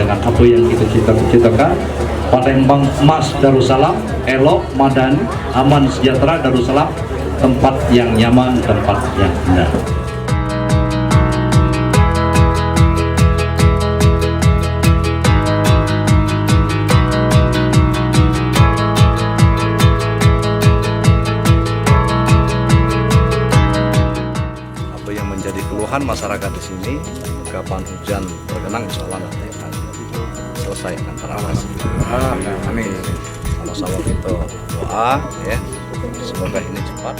dengan apa yang kita cita-citakan. Palembang Emas Darussalam, elok, madani, aman, sejahtera Darussalam, tempat yang nyaman, tempat yang indah. Apa yang menjadi keluhan masyarakat di sini, kapan hujan tergenang, insya Allah nanti akan selesai akan teratasi. Amin. Sama-sama kita doa ya, semoga ini cepat.